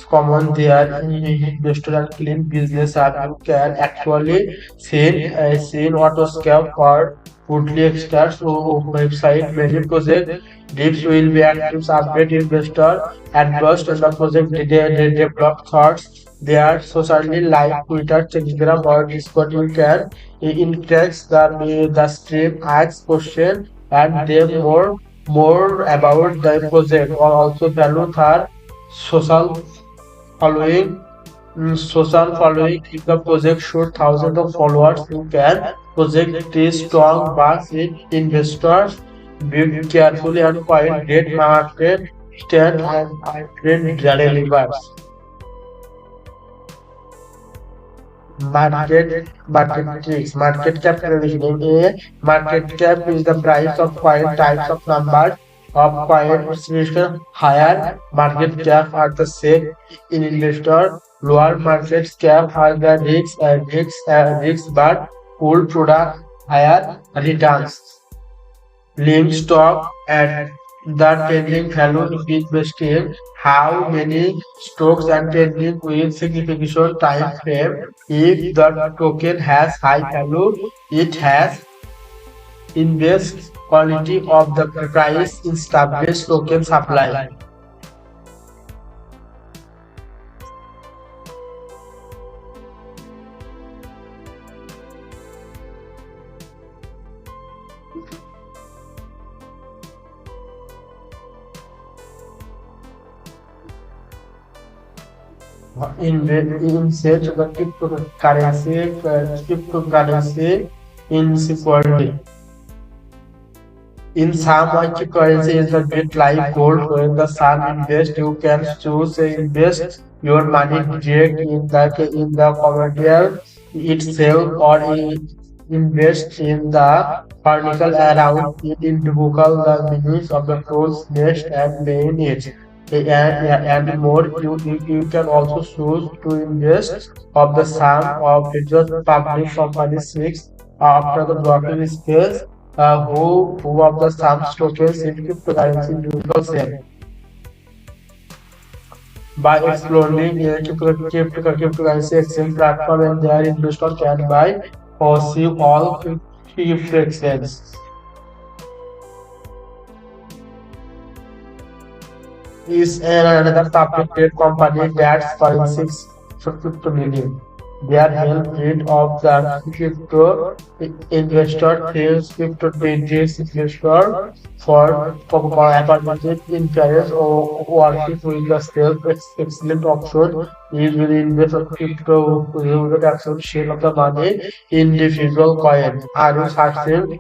common there in investor and clean business app. You can actually seen autoscape or woodly extracts website. Many project dips will be active update investor and trust in the project they develop thoughts. They are socially like Twitter, Telegram or Discord. You can interact the stream, ask question and them more about the project or also value their social following. Social following if the project shows thousands of followers you can project is strong but it investors be carefully and find great market stand and trend delivers. Market tricks. Market capitalism. A market cap is the price of coin types of numbers of coin distribution. Higher market cap are the same in investor. Lower market cap are the risks but full product higher returns. Link stock at the trading value is based on how many stocks and trading with significant time frame. If the token has high value, it has invest quality of the price in established token supply. In such the cryptocurrency insecurity. In some cryptocurrency is a bit like gold. When the sun invest, you can choose to invest your money direct in the commodity itself or invest in the particle around it in Google the minutes of the tools nest and main it. And more you can also choose to invest of the sum of just public companies six after the blocking scales who of the sum tokens in cryptocurrency neutral sale. By exploring a cryptocurrency exchange platform and their investor can buy or see all crypto exchanges. Is another public trade company that's currency for crypto million. They are help rid of the crypto investor thieves, crypto traders investor for apartment in Paris or working with the self excellent option is will invest of crypto you will actual share of the money individual coin. Are you certain